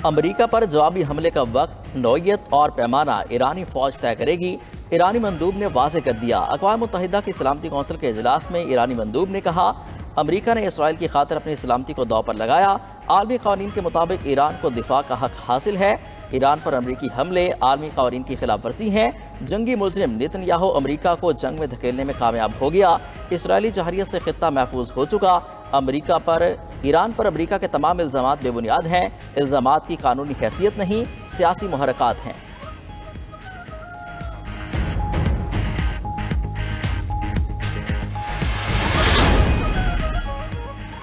अमरीका पर जवाबी हमले का वक्त, नौयत और पैमाना ईरानी फौज तय करेगी। ईरानी मंदूब ने वाज़ेह कर दिया। अक़वाम मुत्तहिदा की सलामती कौंसिल के इजलास में ईरानी मंदूब ने कहा, अमरीका ने इसराइल की खातिर अपनी सलामती को दांव पर लगाया। आलमी क़वानीन के मुताबिक ईरान को दिफा का हक हासिल है। ईरान पर अमरीकी हमले आलमी क़वानीन की खिलाफ वर्जी हैं। जंगी मुजरिम नेतन्याहू अमरीका को जंग में धकेलने में कामयाब हो गया। इसराइली जहरियत से खित्ता महफूज हो चुका। ईरान पर अमरीका के तमाम इल्ज़ामात बेबुनियाद हैं। इल्ज़ामात की कानूनी हैसियत नहीं, सियासी मुहर्रकात हैं।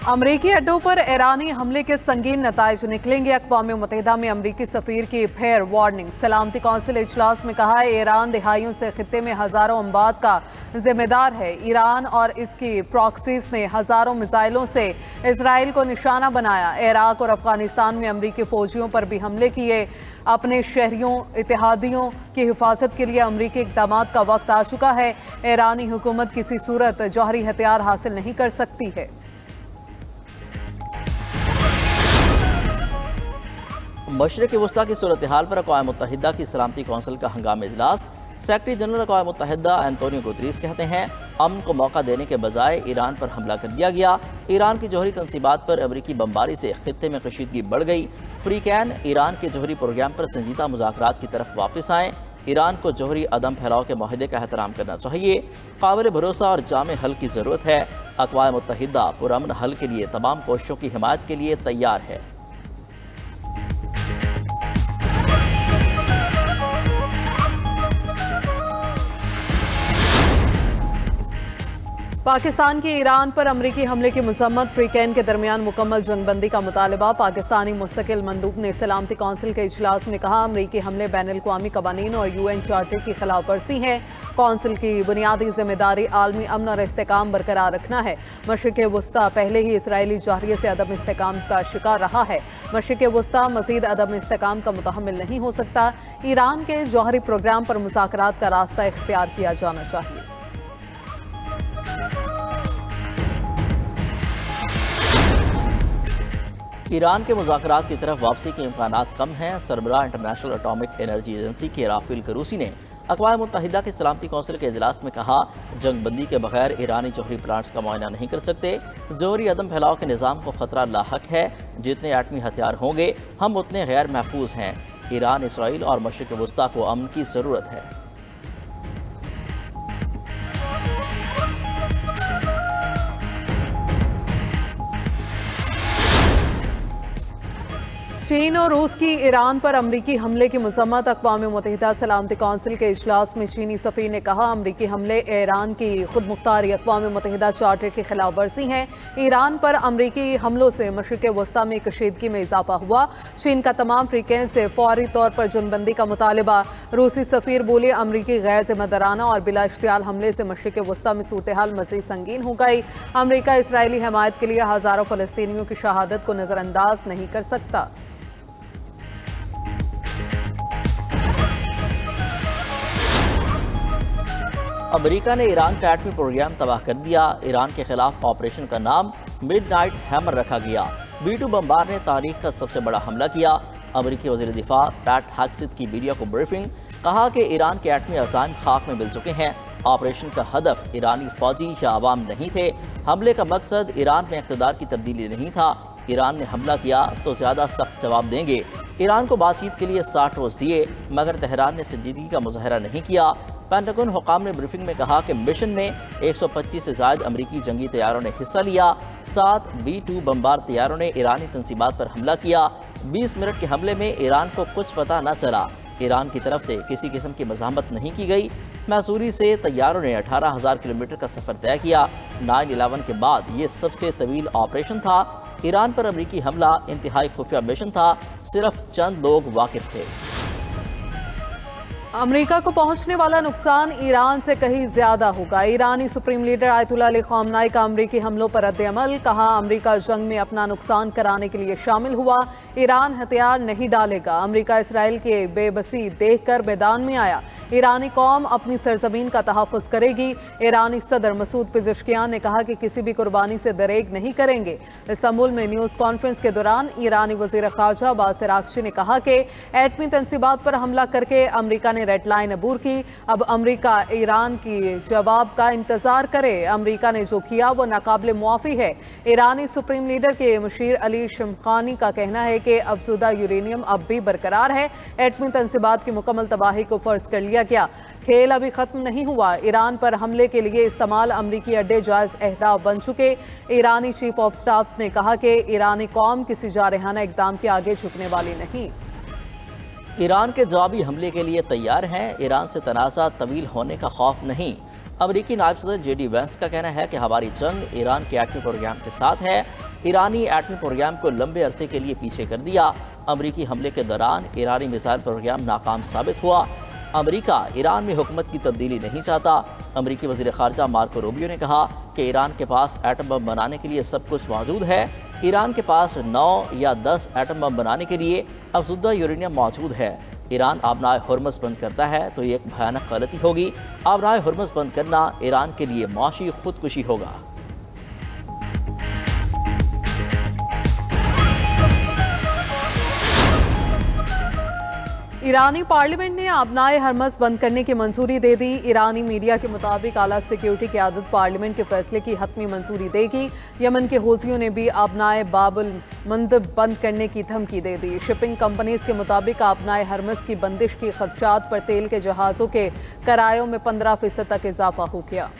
अमरीकी अड्डों पर ईरानी हमले के संगीन नताइज निकलेंगे। अक़वाम मुत्तहिदा में अमरीकी सफ़ीर की फिर वार्निंग। सलामती कौंसिल इजलास में कहा है, ईरान दिहाइयों से खित्ते में हज़ारों अम्बात का जिम्मेदार है। ईरान और इसकी प्रॉक्सीज ने हज़ारों मिसाइलों से इसराइल को निशाना बनाया। इराक और अफगानिस्तान में अमरीकी फ़ौजियों पर भी हमले किए। अपने शहरियों इत्तेहादियों की हिफाजत के लिए अमरीकी इक़दाम का वक्त आ चुका है। ईरानी हुकूमत किसी सूरत जौहरी हथियार हासिल नहीं कर सकती है। मशरिक़ वस्ता की सूरत हाल पर अक़वाम मुत्तहिदा की सलामती कौंसिल का हंगामी इजलास। सेक्रेटरी जनरल अक़वाम मुत्तहिदा एंटोनियो गुतरीस कहते हैं, अमन को मौका देने के बजाय ईरान पर हमला कर दिया गया। ईरान की जौहरी तनसीबात पर अमरीकी बमबारी से खित्ते में कशीदगी बढ़ गई। फ्रीकैन ईरान के जौहरी प्रोग्राम पर संजीदा मुज़ाकरात की तरफ वापस आएँ। ईरान को जौहरी अदम फैलाव के माहदे का एहतराम करना चाहिए। काबिल भरोसा और जामे हल की ज़रूरत है। अक़वाम मुत्तहिदा पुरअमन हल के लिए तमाम कोशिशों की हिमायत के लिए तैयार है। पाकिस्तान की ईरान पर अमरीकी हमले की मजम्मत। फ्रीकैन के दरमियान मुकम्मल जंगबंदी का मुतालबा। पाकिस्तानी मुस्तकिल मंदूब ने सलामती कौंसिल के इजलास में कहा, अमरीकी हमले बैनुल-अक़वामी कवानीन और UN चार्टर की खिलाफ वर्जी हैं। कौंसिल की बुनियादी जिम्मेदारी आलमी अमन और इस्तेकाम बरकरार रखना है। मशरिक़ वस्ता पहले ही इसराइली जहरियत से अदम इस्तेकाम का शिकार रहा है। मशरिक़ वस्ता मज़ीद अदम इस्तेकाम का मुतहम्मिल नहीं हो सकता। ईरान के जौहरी प्रोग्राम पर मुज़ाकरात का रास्ता इख्तियार किया जाना चाहिए। ईरान के मुज़ाकरात की तरफ वापसी के इम्कानात कम हैं। सरबराह इंटरनेशनल एटॉमिक एनर्जी एजेंसी के राफेल करूसी ने अक़वाम मुत्तहिदा की सलामती कौंसिल के इजलास में कहा, जंगबंदी के बगैर ईरानी जौहरी प्लांट्स का मुआयना नहीं कर सकते। जौहरी अदम फैलाव के निज़ाम को ख़तरा लाहक है। जितने एटमी हथियार होंगे हम उतने गैर महफूज हैं। ईरान, इसराइल और मशरिक़ वस्ता को अमन की ज़रूरत है। चीन और रूस की ईरान पर अमरीकी हमले की मजम्मत। अक़वाम मुत्तहिदा सलामती कौंसिल के इजलास में चीनी सफ़ीर ने कहा, अमरीकी हमले ईरान की खुद मुख्तारी अक़वाम मुत्तहिदा चार्टर की खिलाफ वर्जी हैं। ईरान पर अमरीकी हमलों से मशरिक़ वस्ता में कशीदगी में इजाफा हुआ। चीन का तमाम फ्रीकैन से फौरी तौर पर जंगबंदी का मुतालबा। रूसी सफ़ीर बोले, अमरीकी गैर जिम्मेदाराना और बिला इश्तियाल हमले से मशरिक़ वस्ता में सूरत हाल मज़ीद संगीन हो गई। अमरीका इसराइली हमायत के लिए हज़ारों फ़लस्तीनियों की शहादत को नज़रअंदाज नहीं कर सकता। अमेरिका ने ईरान का एटमी प्रोग्राम तबाह कर दिया। ईरान के खिलाफ ऑपरेशन का नाम मिडनाइट हैमर रखा गया। B-2 बमबार ने तारीख का सबसे बड़ा हमला किया। अमेरिकी वज़ीर दिफा पैट हेग्सेथ की मीडिया को ब्रीफिंग, कहा कि ईरान के एटमी अज़ाइम खाक में मिल चुके हैं। ऑपरेशन का हदफ ईरानी फौजी या अवाम नहीं थे। हमले का मकसद ईरान में इक़्तिदार की तब्दीली नहीं था। ईरान ने हमला किया तो ज़्यादा सख्त जवाब देंगे। ईरान को बातचीत के लिए 60 रोज़ दिए, मगर तेहरान ने संजीदगी का मुज़ाहरा नहीं किया। पेंटागन हुकाम ने ब्रीफिंग में कहा कि मिशन में 125 से ज़ायद अमरीकी जंगी तैयारों ने हिस्सा लिया। 7 B-2 बमबार तैयारों ने ईरानी तनसीबात पर हमला किया। 20 मिनट के हमले में ईरान को कुछ पता न चला। ईरान की तरफ से किसी किस्म की मज़ाहमत नहीं की गई। मैसूरी से तैयारों ने 18,000 किलोमीटर का सफ़र तय किया। 9/11 के बाद ये सबसे तवील ऑपरेशन था। ईरान पर अमरीकी हमला इंतहाई खुफिया मिशन था। सिर्फ चंद लोग वाकिफ थे। अमेरिका को पहुंचने वाला नुकसान ईरान से कहीं ज्यादा होगा। ईरानी सुप्रीम लीडर आयतुल्लाह अली ख़ामनेई का अमेरिकी हमलों पर रद्द-ए-अमल। कहा, अमेरिका जंग में अपना नुकसान कराने के लिए शामिल हुआ, ईरान हथियार नहीं डालेगा। अमेरिका इसराइल की बेबसी देखकर मैदान में आया। ईरानी कौम अपनी सरजमीन का तहफ़्फ़ुज़ करेगी। ईरानी सदर मसूद पिज़ेश्कियान ने कहा कि किसी भी कुर्बानी से दरेग नहीं करेंगे। इस्तांबुल में न्यूज़ कॉन्फ्रेंस के दौरान ईरानी वज़ीर ख़ारजा अब्बास अराग़ची ने कहा कि एटमी तंसीबात पर हमला करके अमेरिका ने रेड लाइन अबूर की। अब अमेरिका ईरान की जवाब का इंतजार करे। अमेरिका ने जो किया वो नाकाबिले मुआफ़ी है। ईरानी सुप्रीम लीडर के मुशीर अली शमखानी का कहना है कि अफज़ुदा यूरेनियम अब भी बरकरार है। एटमी तंसीबात की मुकम्मल तबाही को फर्ज कर लिया गया। खेल अभी खत्म नहीं हुआ। ईरान पर हमले के लिए इस्तेमाल अमरीकी अड्डे जायज़ अहदाफ बन चुके। ईरानी चीफ ऑफ स्टाफ ने कहा कि ईरानी कौम किसी जारहाना इक़दाम के आगे झुकने वाली नहीं। ईरान के जवाबी हमले के लिए तैयार हैं। ईरान से तनाज़ा तवील होने का खौफ नहीं। अमरीकी नायब सदर JD वेंस का कहना है कि हमारी जंग ईरान के एटमी प्रोग्राम के साथ है। ईरानी एटमी प्रोग्राम को लंबे अरसे के लिए पीछे कर दिया। अमरीकी हमले के दौरान ईरानी मिसाइल प्रोग्राम नाकाम साबित हुआ। अमरीका ईरान में हुकूमत की तब्दीली नहीं चाहता। अमरीकी वज़ीर ख़ारजा मार्को रूबियो ने कहा कि ईरान के पास एटम बम बनाने के लिए सब कुछ मौजूद है। ईरान के पास 9 या 10 एटम बम बनाने के लिए अफज़ुदा यूरेनियम मौजूद है। ईरान आबनाए हुर्मुज़ बंद करता है तो ये एक भयानक गलती होगी। आबनाए हुर्मुज़ बंद करना ईरान के लिए मौशी खुदकुशी होगा। ईरानी पार्लियामेंट ने आबनाए हरमज़ बंद करने की मंजूरी दे दी। ईरानी मीडिया के मुताबिक आला सिक्योरिटी क़यादत पार्लियामेंट के फैसले की हतमी मंजूरी देगी। यमन के हूसियों ने भी आबनाए बाबुल मंदब बंद करने की धमकी दे दी। शिपिंग कंपनीज के मुताबिक आबनाए हरमज़ की बंदिश की खदशात पर तेल के जहाज़ों के किरायों में 15% तक इजाफा हो गया।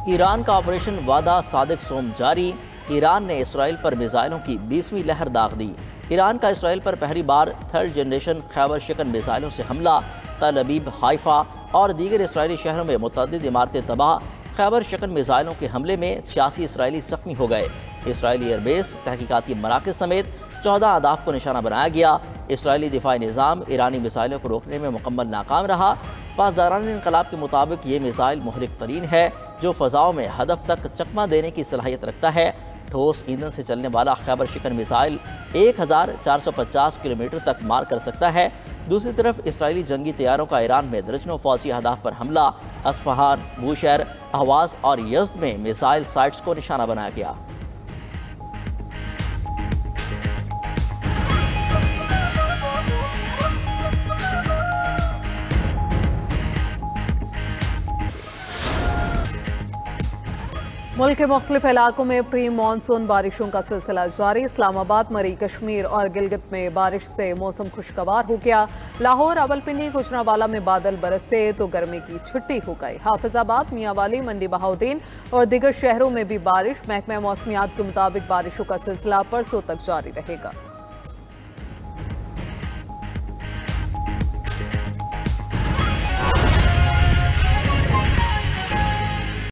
ईरान का ऑपरेशन वादा सादिक सोम जारी। ईरान ने इसराइल पर मिसाइलों की 20वीं लहर दाग दी। ईरान का इसराइल पर पहली बार 3rd जनरेशन खैबर शिकन मिसाइलों से हमला। तल अबीब, हाइफा और दीगर इसराइली शहरों में मुतअद्दिद इमारतें तबाह। खैबर शिकन मिसाइलों के हमले में 86 इसराइली जख्मी हो गए। इसराइली एयरबेस, तहकीकाती मराकज़ समेत 14 अहदाफ को निशाना बनाया गया। इसराइली दिफाई निज़ाम ईरानी मिसाइलों को रोकने में मुकम्मल नाकाम रहा। पासदारान इनकलाब के मुताबिक ये मिसाइल मुहलिक तरीन है जो फ़ज़ाओं में हदफ तक चकमा देने की सलाहियत रखता है। ठोस ईंधन से चलने वाला खैबर शिकन मिसाइल 1450 किलोमीटर तक मार कर सकता है। दूसरी तरफ इसराइली जंगी तैयारों का ईरान में दर्जनों फौजी अहदाफ पर हमला। अस्फहान, बूशहर, अहवाज़ और यज़्द में मिसाइल साइट्स को निशाना बनाया गया। मुल्क के मुख्तलिफ इलाकों में प्री मानसून बारिशों का सिलसिला जारी। इस्लामाबाद, मरी कश्मीर और गिलगित में बारिश से मौसम खुशगवार हो गया। लाहौर, रावलपिंडी, गुजरांवाला में बादल बरसे तो गर्मी की छुट्टी हो गई। हाफिजाबाद, मियांवाली, मंडी बहाउद्दीन और दीगर शहरों में भी बारिश। महकमा मौसमियात के मुताबिक बारिशों का सिलसिला परसों तक जारी रहेगा।